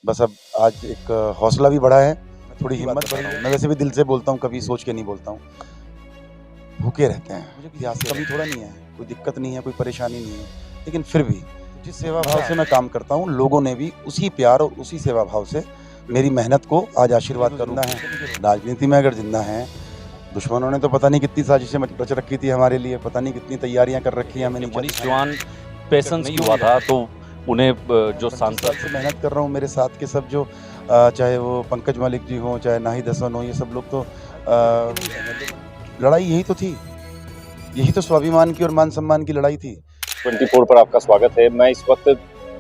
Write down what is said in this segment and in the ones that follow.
बस अब आज एक हौसला भी बढ़ा है, थोड़ी हिम्मत बढ़ी है। मैं वैसे भी दिल से बोलता हूँ, कभी सोच के नहीं बोलता हूँ। भूखे रहते हैं, मुझे प्यास की कमी थोड़ा नहीं है, कोई दिक्कत नहीं है, कोई परेशानी नहीं है, लेकिन फिर भी जिस सेवा भाव से मैं काम करता हूँ, लोगों ने भी उसी प्यार और उसी सेवा भाव से मेरी मेहनत को आज आशीर्वाद का रूप है। राजनीति में अगर जिंदा हैं, दुश्मनों ने तो पता नहीं कितनी साजिशें रच रखी थी हमारे लिए, पता नहीं कितनी तैयारियां कर रखी हैं हमें नीचे मनीष दिखाने चौहान की। पेशेंस नहीं क्यों हुआ हुआ था तो उन्हें जो 25 सांसद साल से मेहनत कर रहा हूँ, मेरे साथ के सब जो चाहे वो पंकज मलिक जी हों, चाहे नाहिद हसन हो, ये सब लोग तो लड़ाई यही तो थी, यही तो स्वाभिमान की और मान सम्मान की लड़ाई थी। 24 पर आपका स्वागत है। मैं इस वक्त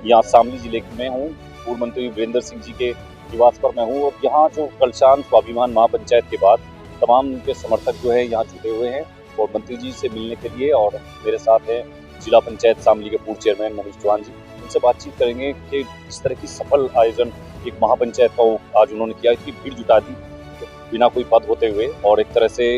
यहाँ शामली जिले में हूँ। पूर्व मंत्री वीरेंद्र सिंह जी के निवास पर मैं हूँ और यहाँ जो कलशान स्वाभिमान महापंचायत के बाद तमाम उनके समर्थक जो है यहाँ जुटे हुए हैं और मंत्री जी से मिलने के लिए। और मेरे साथ हैं जिला पंचायत शामली के पूर्व चेयरमैन मनीष चौहान जी। उनसे बातचीत करेंगे कि इस तरह की सफल आयोजन एक महापंचायत का आज उन्होंने किया, इतनी भीड़ जुटा दी बिना कोई पद होते हुए। और एक तरह से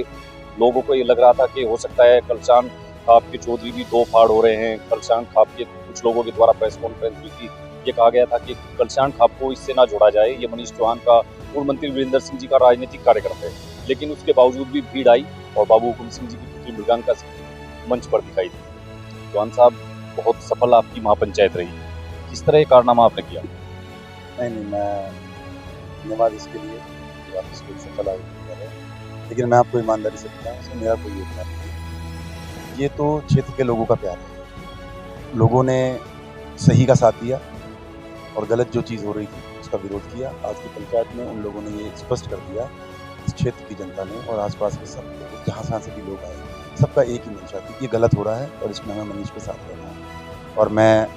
लोगों को ये लग रहा था कि हो सकता है कलशान खाप के चौधरी भी दो फाड़ हो रहे हैं। कलशान खाप के कुछ लोगों के द्वारा प्रेस कॉन्फ्रेंस हुई थी, ये कहा गया था कि कलशान खाप को इससे ना जोड़ा जाए, ये मनीष चौहान का, पूर्व मंत्री वीरेंद्र सिंह जी का राजनीतिक कार्यक्रम है। लेकिन उसके बावजूद भी भीड़ आई और बाबू हुकुम सिंह जी की पुत्री मृगांका सिंह मंच पर दिखाई दी। चौहान साहब, बहुत सफल आपकी महापंचायत रही, किस तरह ये कारनामा आपने किया? नहीं, मैं धन्यवाद इसके लिए कि आप इसको सफल आयोजन कर रहे हैं, लेकिन मैं आपको ईमानदारी से बताऊं, इसमें मेरा कोई योगदान नहीं है। ये तो क्षेत्र के लोगों का प्यार है। लोगों ने सही का साथ दिया और गलत जो चीज़ हो रही थी उसका विरोध किया। आज की पंचायत में उन लोगों ने ये स्पष्ट कर दिया, इस क्षेत्र की जनता ने और आसपास के सब लोग, जहाँ से भी लोग आए, सबका एक ही मंशा थी कि ये गलत हो रहा है और इसमें हमें मनीष के साथ रहना है। और मैं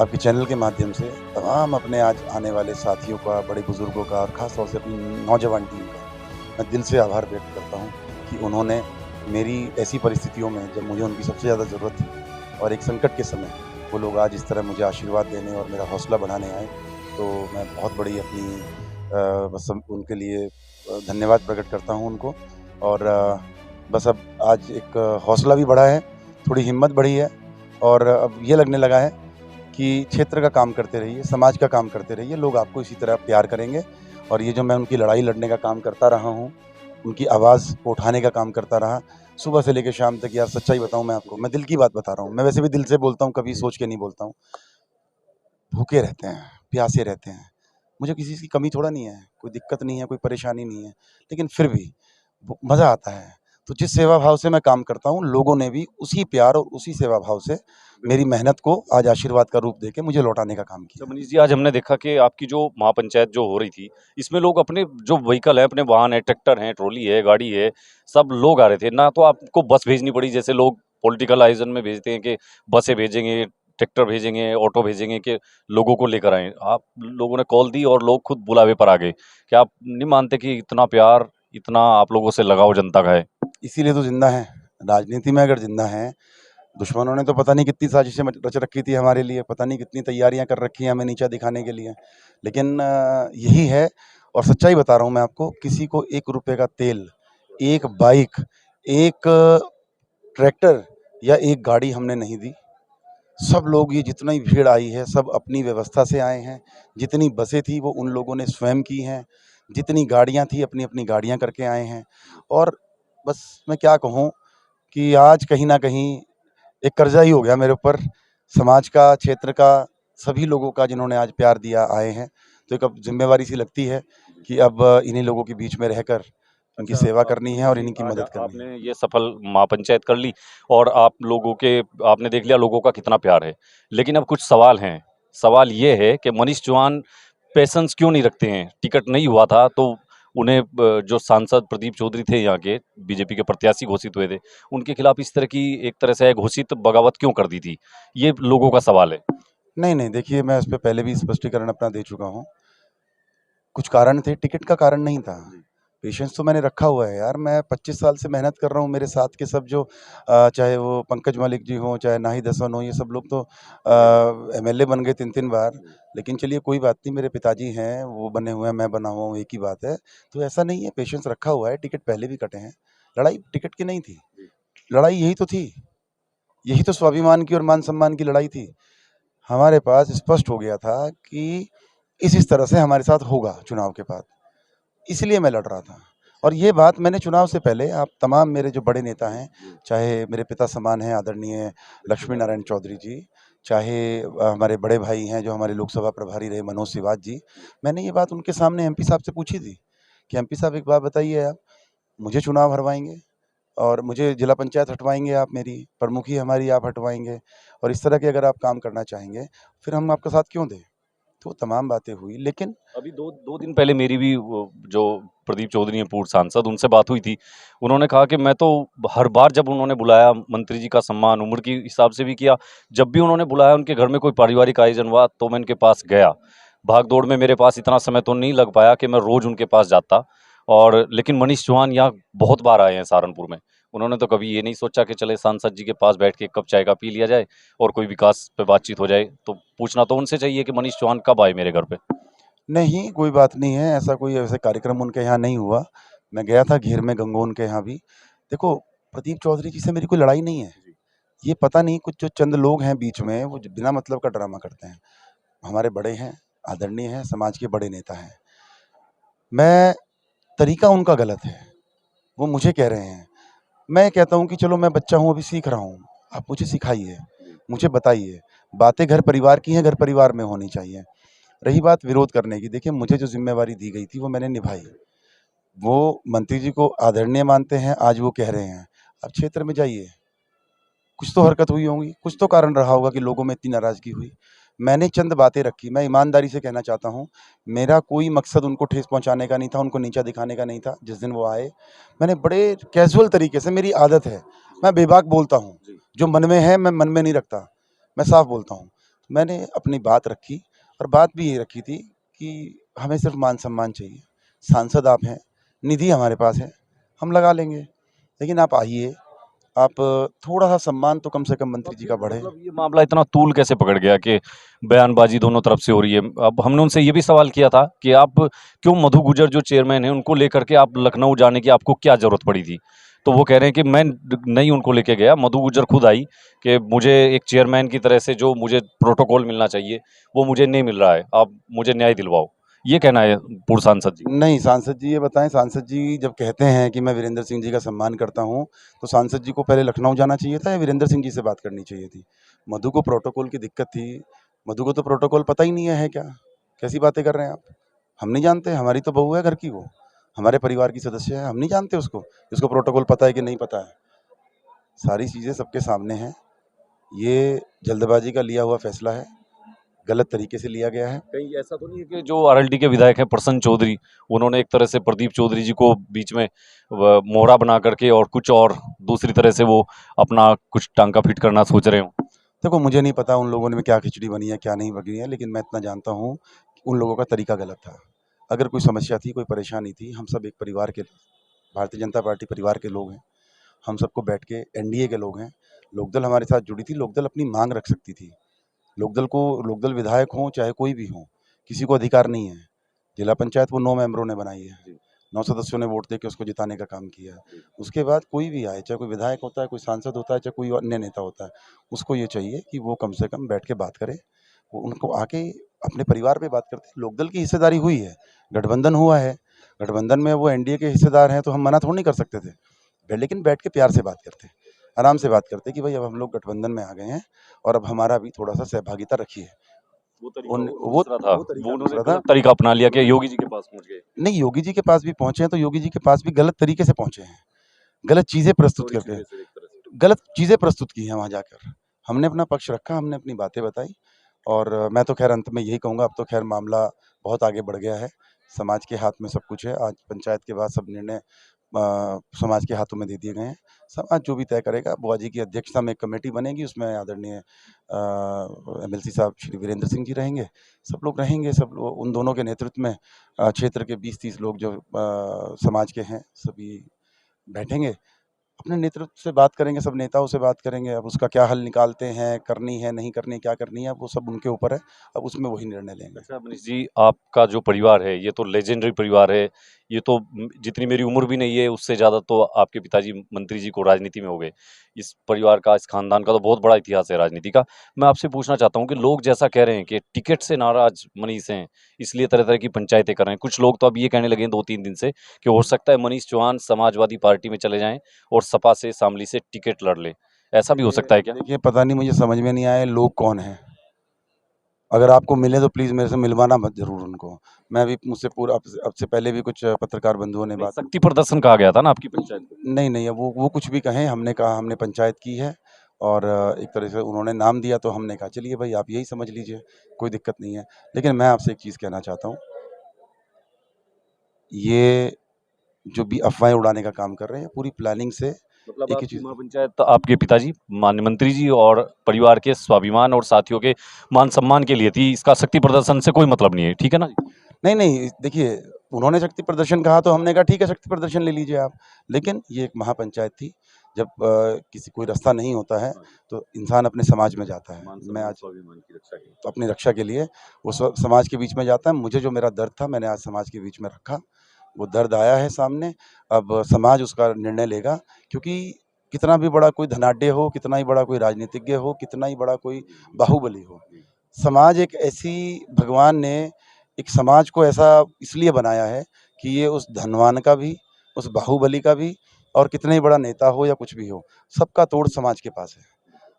आपके चैनल के माध्यम से तमाम अपने आज आने वाले साथियों का, बड़े बुजुर्गों का और ख़ास तौर से अपनी नौजवान टीम का मैं दिल से आभार व्यक्त करता हूँ कि उन्होंने मेरी ऐसी परिस्थितियों में, जब मुझे उनकी सबसे ज़्यादा ज़रूरत थी और एक संकट के समय, वो लोग आज इस तरह मुझे आशीर्वाद देने और मेरा हौसला बढ़ाने आए, तो मैं बहुत बड़ी अपनी बस उनके लिए धन्यवाद प्रकट करता हूँ उनको। और बस अब आज एक हौसला भी बढ़ा है, थोड़ी हिम्मत बढ़ी है और अब ये लगने लगा है कि क्षेत्र का काम करते रहिए, समाज का काम करते रहिए, लोग आपको इसी तरह प्यार करेंगे। और ये जो मैं उनकी लड़ाई लड़ने का काम करता रहा हूँ, उनकी आवाज़ को उठाने का काम करता रहा, सुबह से लेकर शाम तक, यार सच्चाई बताऊँ मैं आपको, मैं दिल की बात बता रहा हूँ, मैं वैसे भी दिल से बोलता हूँ, कभी सोच के नहीं बोलता हूँ। भूखे रहते हैं, प्यासे रहते हैं, मुझे किसी चीज़ की कमी थोड़ा नहीं है, कोई दिक्कत नहीं है, कोई परेशानी नहीं है, लेकिन फिर भी मज़ा आता है। तो जिस सेवा भाव से मैं काम करता हूँ, लोगों ने भी उसी प्यार और उसी सेवा भाव से मेरी मेहनत को आज आशीर्वाद का रूप देके मुझे लौटाने का काम तो किया। मनीष जी, आज हमने देखा कि आपकी जो महापंचायत जो हो रही थी, इसमें लोग अपने जो व्हीकल है, अपने वाहन है, ट्रैक्टर है, ट्रॉली है, गाड़ी है, सब लोग आ रहे थे। ना तो आपको बस भेजनी पड़ी जैसे लोग पॉलिटिकल आयोजन में भेजते हैं कि बसें भेजेंगे, ट्रैक्टर भेजेंगे, ऑटो भेजेंगे कि लोगों को लेकर आए। आप लोगों ने कॉल दी और लोग खुद बुलावे पर आ गए। क्या आप नहीं मानते कि इतना प्यार, इतना आप लोगों से लगाव जनता का है? इसीलिए तो जिंदा हैं। राजनीति में अगर जिंदा हैं, दुश्मनों ने तो पता नहीं कितनी साजिशें रच रखी थी हमारे लिए, पता नहीं कितनी तैयारियां कर रखी हैं हमें नीचा दिखाने के लिए, लेकिन यही है। और सच्चाई बता रहा हूँ मैं आपको, किसी को 1 रुपए का तेल, एक बाइक, एक ट्रैक्टर या एक गाड़ी हमने नहीं दी। सब लोग, ये जितनी भीड़ आई है, सब अपनी व्यवस्था से आए हैं। जितनी बसें थी वो उन लोगों ने स्वयं की हैं, जितनी गाड़ियां थी अपनी अपनी गाड़ियां करके आए हैं। और बस मैं क्या कहूँ कि आज कहीं ना कहीं एक कर्जा ही हो गया मेरे ऊपर, समाज का, क्षेत्र का, सभी लोगों का जिन्होंने आज प्यार दिया आए हैं। तो एक अब जिम्मेवारी सी लगती है कि अब इन्हीं लोगों के बीच में रहकर इनकी सेवा करनी है और इन्हीं की आज मदद करनी है। आपने ये सफल महापंचायत कर ली और आप लोगों के, आपने देख लिया लोगों का कितना प्यार है। लेकिन अब कुछ सवाल हैं। सवाल ये है कि मनीष चौहान पेशेंस क्यों नहीं रखते हैं? टिकट नहीं हुआ था तो उन्हें जो सांसद प्रदीप चौधरी थे यहाँ के, बीजेपी के प्रत्याशी घोषित हुए थे, उनके खिलाफ इस तरह की एक तरह से घोषित बगावत क्यों कर दी थी? ये लोगों का सवाल है। नहीं नहीं, देखिए, मैं इस पे पहले भी स्पष्टीकरण अपना दे चुका हूँ। कुछ कारण थे, टिकट का कारण नहीं था। पेशेंस तो मैंने रखा हुआ है यार, मैं 25 साल से मेहनत कर रहा हूँ। मेरे साथ के सब जो चाहे वो पंकज मलिक जी हों, चाहे नाहिद हसन हो, ये सब लोग तो एमएलए बन गए 3-3 बार। लेकिन चलिए कोई बात नहीं, मेरे पिताजी हैं, वो बने हुए हैं, मैं बना हुआ हूँ, एक ही बात है। तो ऐसा नहीं है, पेशेंस रखा हुआ है, टिकट पहले भी कटे हैं। लड़ाई टिकट की नहीं थी, लड़ाई यही तो थी, यही तो स्वाभिमान की और मान सम्मान की लड़ाई थी। हमारे पास स्पष्ट हो गया था कि इस तरह से हमारे साथ होगा चुनाव के बाद, इसलिए मैं लड़ रहा था। और ये बात मैंने चुनाव से पहले आप तमाम मेरे जो बड़े नेता हैं, चाहे मेरे पिता समान हैं आदरणीय लक्ष्मी नारायण चौधरी जी, चाहे हमारे बड़े भाई हैं जो हमारे लोकसभा प्रभारी रहे मनोज सिवाच जी, मैंने ये बात उनके सामने एमपी साहब से पूछी थी कि एमपी साहब एक बात बताइए, आप मुझे चुनाव हरवाएंगे और मुझे जिला पंचायत हटवाएंगे, आप मेरी प्रमुखी हमारी आप हटवाएंगे, और इस तरह के अगर आप काम करना चाहेंगे फिर हम आपका साथ क्यों दें। तो तमाम बातें हुई, लेकिन अभी दो दिन पहले मेरी भी जो प्रदीप चौधरी हैं पूर्व सांसद, उनसे बात हुई थी। उन्होंने कहा कि मैं तो हर बार जब उन्होंने बुलाया, मंत्री जी का सम्मान उम्र के हिसाब से भी किया, जब भी उन्होंने बुलाया उनके घर में कोई पारिवारिक आयोजन हुआ तो मैं उनके पास गया। भाग दौड़ में मेरे पास इतना समय तो नहीं लग पाया कि मैं रोज उनके पास जाता। और लेकिन मनीष चौहान यहाँ बहुत बार आए हैं सहारनपुर में। उन्होंने तो कभी ये नहीं सोचा कि चले सांसद जी के पास बैठ के एक कप चाय का पी लिया जाए और कोई विकास पे बातचीत हो जाए। तो पूछना तो उनसे चाहिए कि मनीष चौहान कब आए मेरे घर पे। नहीं, कोई बात नहीं है, ऐसा कोई ऐसे कार्यक्रम उनके यहाँ नहीं हुआ। मैं गया था घेर में गंगोन के यहाँ भी। देखो, प्रदीप चौधरी जी से मेरी कोई लड़ाई नहीं है। ये पता नहीं कुछ जो चंद लोग हैं बीच में, वो बिना मतलब का ड्रामा करते हैं। हमारे बड़े हैं, आदरणीय हैं, समाज के बड़े नेता हैं। मैं तरीका उनका गलत है, वो मुझे कह रहे हैं। मैं कहता हूँ कि चलो मैं बच्चा हूँ, अभी सीख रहा हूँ, आप मुझे सिखाइए, मुझे बताइए। बातें घर परिवार की हैं, घर परिवार में होनी चाहिए। रही बात विरोध करने की, देखिए मुझे जो ज़िम्मेवारी दी गई थी वो मैंने निभाई। वो मंत्री जी को आदरणीय मानते हैं, आज वो कह रहे हैं, आप क्षेत्र में जाइए, कुछ तो हरकत हुई होंगी, कुछ तो कारण रहा होगा कि लोगों में इतनी नाराज़गी हुई। मैंने चंद बातें रखी, मैं ईमानदारी से कहना चाहता हूँ, मेरा कोई मकसद उनको ठेस पहुँचाने का नहीं था, उनको नीचा दिखाने का नहीं था। जिस दिन वो आए, मैंने बड़े कैज़ुअल तरीके से, मेरी आदत है, मैं बेबाक बोलता हूँ, जो मन में है मैं मन में नहीं रखता, मैं साफ बोलता हूँ। मैंने अपनी बात रखी और बात भी ये रखी थी कि हमें सिर्फ मान-सम्मान चाहिए। सांसद आप हैं, निधि हमारे पास है, हम लगा लेंगे, लेकिन आप आइए, आप थोड़ा-सा सम्मान तो कम से कम मंत्री जी का बढ़े। मतलब ये मामला इतना तूल कैसे पकड़ गया कि बयानबाजी दोनों तरफ से हो रही है? अब हमने उनसे ये भी सवाल किया था कि आप क्यों मधु गुजर जो चेयरमैन हैं उनको लेकर के आप लखनऊ जाने की आपको क्या जरूरत पड़ी थी? तो वो कह रहे हैं कि मैं नहीं उनको लेके गया, मधु गुजर खुद आई कि मुझे एक चेयरमैन की तरह से जो मुझे प्रोटोकॉल मिलना चाहिए वो मुझे नहीं मिल रहा है, आप मुझे न्याय दिलवाओ। ये कहना है पूर्व सांसद जी। नहीं, सांसद जी ये बताएँ, सांसद जी जब कहते हैं कि मैं वीरेंद्र सिंह जी का सम्मान करता हूँ, तो सांसद जी को पहले लखनऊ जाना चाहिए था या वीरेंद्र सिंह जी से बात करनी चाहिए थी? मधु को प्रोटोकॉल की दिक्कत थी, मधु को तो प्रोटोकॉल पता ही नहीं है क्या? कैसी बातें कर रहे हैं आप? हम नहीं जानते, हमारी तो बहू है घर की वो, हमारे परिवार की सदस्य है, हम नहीं जानते उसको, उसको प्रोटोकॉल पता है कि नहीं पता है? सारी चीज़ें सबके सामने हैं, ये जल्दबाज़ी का लिया हुआ फैसला है, गलत तरीके से लिया गया है। कहीं ऐसा तो नहीं है कि जो आरएलडी के विधायक हैं प्रसन्न चौधरी, उन्होंने एक तरह से प्रदीप चौधरी जी को बीच में मोहरा बना करके और कुछ और दूसरी तरह से वो अपना कुछ टांका फिट करना सोच रहे हो? देखो, मुझे नहीं पता उन लोगों ने में क्या खिचड़ी बनी है, क्या नहीं बनी है, लेकिन मैं इतना जानता हूँ कि उन लोगों का तरीका गलत था। अगर कोई समस्या थी, कोई परेशानी थी, हम सब एक परिवार के, भारतीय जनता पार्टी परिवार के लोग हैं। हम सबको बैठ के, एनडीए के लोग हैं, लोकदल हमारे साथ जुड़ी थी, लोकदल अपनी माँग रख सकती थी। लोकदल विधायक हों, चाहे कोई भी हो, किसी को अधिकार नहीं है। जिला पंचायत वो 9 मेंबरों ने बनाई है। 9 सदस्यों ने वोट देके उसको जिताने का काम किया है। उसके बाद कोई भी आए, चाहे कोई विधायक होता है, कोई सांसद होता है, चाहे कोई अन्य नेता होता है, उसको ये चाहिए कि वो कम से कम बैठ के बात करे। वो उनको आके अपने परिवार पे बात करते हैं। लोकदल की हिस्सेदारी हुई है, गठबंधन हुआ है, गठबंधन में वो एनडीए के हिस्सेदार हैं, तो हम मना थोड़ी नहीं कर सकते थे। लेकिन बैठ के प्यार से बात करते, आराम से बात करते कि भाई अब हम लोग गठबंधन में आ गए हैं और अब हमारा भी थोड़ा-सा सहभागिता रखिए। वो तरीका उन दूसरा था, वो तरीका वो उन्होंने दूसरा था। गलत तरीका अपना लिया कि योगी जी के पास पहुंच गए। नहीं, योगी जी के पास भी पहुँचे हैं, तो योगी जी के पास भी गलत तरीके से पहुँचे हैं। गलत चीज़ें प्रस्तुत चौड़ी करके, चूड़े से एक तरह से। गलत चीज़ें प्रस्तुत की हैं वहाँ जाकर। हमने अपना पक्ष रखा, हमने अपनी बातें बताई और मैं तो ख़ैर अंत में यही कहूँगा, अब तो ख़ैर मामला बहुत आगे बढ़ गया है। समाज के हाथ में सब कुछ है। आज पंचायत के बाद सब निर्णय समाज के हाथों में दे दिए गए हैं। समाज जो भी तय करेगा, बुआ जी की अध्यक्षता में एक कमेटी बनेगी, उसमें आदरणीय एमएलसी साहब श्री वीरेंद्र सिंह जी रहेंगे। सब लोग रहेंगे, सब लोग उन दोनों के नेतृत्व में क्षेत्र के 20-30 लोग जो समाज के हैं, सभी बैठेंगे, अपने नेतृत्व से बात करेंगे, सब नेताओं से बात करेंगे। अब उसका क्या हल निकालते हैं, करनी है, नहीं करनी, क्या करनी है, वो सब उनके ऊपर है। अब उसमें वही निर्णय लेंगे। अच्छा मनीष जी, आपका जो परिवार है ये तो लेजेंडरी परिवार है। ये तो जितनी मेरी उम्र भी नहीं है उससे ज़्यादा तो आपके पिताजी मंत्री जी को राजनीति में हो गए। इस परिवार का, इस खानदान का तो बहुत बड़ा इतिहास है राजनीति का। मैं आपसे पूछना चाहता हूँ कि लोग जैसा कह रहे हैं कि टिकट से नाराज मनीष हैं, इसलिए तरह-तरह की पंचायतें कर रहे हैं। कुछ लोग तो अब ये कहने लगे हैं 2-3 दिन से कि हो सकता है मनीष चौहान समाजवादी पार्टी में चले जाएँ और सपा से, शामली से टिकट लड़ लें। ऐसा भी हो सकता है क्या? देखिए पता नहीं, मुझे समझ में नहीं आया लोग कौन हैं। अगर आपको मिले तो प्लीज़ मेरे से मिलवाना मत ज़रूर उनको। मैं भी मुझसे पूरा अब से पहले भी कुछ पत्रकार बंधुओं ने नहीं, बात शक्ति प्रदर्शन कहा गया था ना आपकी पंचायत को। नहीं, नहीं, अब वो कुछ भी कहें, हमने कहा हमने पंचायत की है और एक तरह से उन्होंने नाम दिया तो हमने कहा चलिए भाई आप यही समझ लीजिए, कोई दिक्कत नहीं है। लेकिन मैं आपसे एक चीज़ कहना चाहता हूँ, ये जो भी अफ़वाहें उड़ाने का काम कर रहे हैं, पूरी प्लानिंग से मतलब एक ही आपकी चीज़। महापंचायत आपके पिताजी, माननीय मंत्री जी और परिवार के स्वाभिमान और साथियों के मान-सम्मान के लिए थी, इसका शक्ति प्रदर्शन से कोई मतलब नहीं है, ठीक है ना जी? नहीं, नहीं, देखिए उन्होंने शक्ति प्रदर्शन कहा तो हमने कहा ठीक है शक्ति प्रदर्शन ले लीजिए आप। लेकिन ये एक महापंचायत थी, जब किसी कोई रास्ता नहीं होता है, हाँ, तो इंसान अपने समाज में जाता है। मैं मान-सम्मान, आज स्वाभिमान की रक्षा के लिए। तो अपनी रक्षा के लिए वो समाज के बीच में जाता है। मुझे जो मेरा दर्द था मैंने आज समाज के बीच में रखा। वो दर्द आया है सामने, अब समाज उसका निर्णय लेगा, क्योंकि कितना भी बड़ा कोई धनाढ्य हो, कितना ही बड़ा कोई राजनीतिज्ञ हो, कितना ही बड़ा कोई बाहुबली हो, जी, समाज एक ऐसी भगवान ने एक समाज को ऐसा इसलिए बनाया है कि ये उस धनवान का भी, उस बाहुबली का भी और कितना ही बड़ा नेता हो या कुछ भी हो, सबका तोड़ समाज के पास है।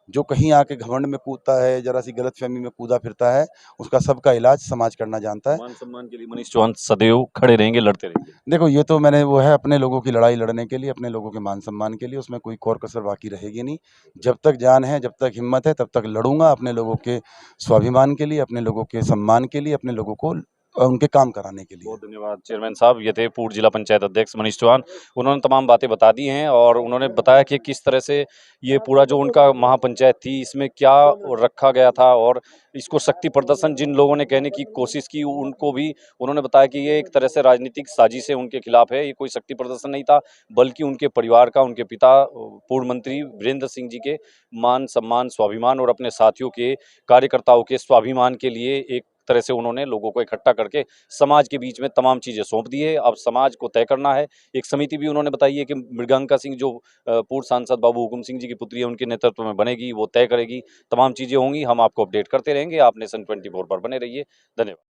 जो कहीं आके घमंड में कूदता है, ज़रा-सी गलतफ़हमी में कूदा फिरता है, उसका सबका इलाज समाज करना जानता है। मान-सम्मान के लिए मनीष चौहान सदैव खड़े रहेंगे, लड़ते रहेंगे। देखो ये तो मैंने वो है अपने लोगों की लड़ाई लड़ने के लिए, अपने लोगों के मान-सम्मान के लिए, उसमें कोई कौर-कसर बाकी रहेगी नहीं। जब तक जान है, जब तक हिम्मत है, तब तक लड़ूँगा अपने लोगों के स्वाभिमान के लिए, अपने लोगों के सम्मान के लिए, अपने लोगों को उनके काम कराने के लिए। बहुत धन्यवाद चेयरमैन साहब। ये थे पूर्व जिला पंचायत अध्यक्ष मनीष चौहान। उन्होंने तमाम बातें बता दी हैं और उन्होंने बताया कि किस तरह से ये पूरा जो उनका महापंचायत थी, इसमें क्या रखा गया था और इसको शक्ति प्रदर्शन जिन लोगों ने कहने की कोशिश की, उनको भी उन्होंने बताया कि ये एक तरह से राजनीतिक साजिश है उनके खिलाफ है। ये कोई शक्ति प्रदर्शन नहीं था, बल्कि उनके परिवार का, उनके पिता पूर्व मंत्री वीरेंद्र सिंह जी के मान, सम्मान, स्वाभिमान और अपने साथियों के, कार्यकर्ताओं के स्वाभिमान के लिए एक तरह से उन्होंने लोगों को इकट्ठा करके समाज के बीच में तमाम चीज़ें सौंप दी है। अब समाज को तय करना है। एक समिति भी उन्होंने बताई है कि मृगांका सिंह जो पूर्व सांसद बाबू हुकुम सिंह जी की पुत्री है, उनके नेतृत्व में बनेगी, वो तय करेगी। तमाम चीज़ें होंगी, हम आपको अपडेट करते रहेंगे। आप नेशन 24 पर बने रहिए। धन्यवाद।